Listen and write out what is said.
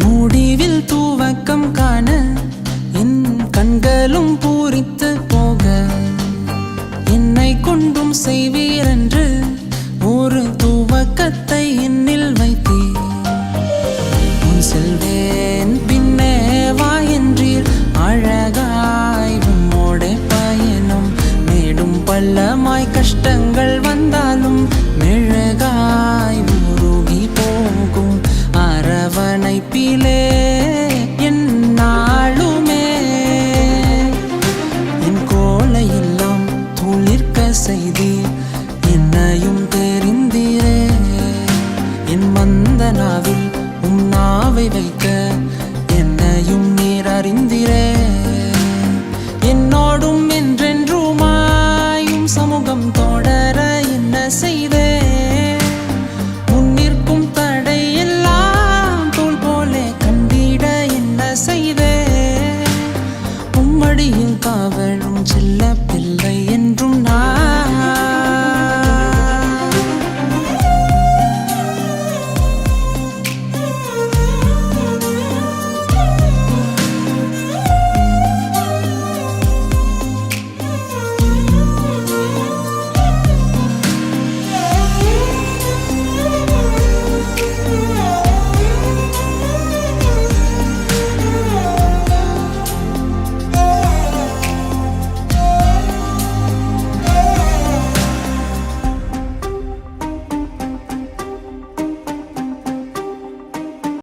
முடிவில் தூவக்கம் காண என் கண்களும் பூரித்து போக என்னை கொண்டும் செய்வீரென்று ஒரு துவக்கத்தை என்னில் வைத்தீர். உன் செல்வேன் பின்னே வா என்றீர். அழகாய் உம்மோடே பயணம் மேடும் பள்ளமாய் கஷ்டங்கள் வந்தாலும் மெழுகாய் உருகி போகும் அரவணைப்பிலே என் நாளுமே. என் கோலையெல்லாம் துளிர்க்க செய்தீர். என்னையும் தெரிந்தீரே. என் மந்த நாவில் உம் நாவை வை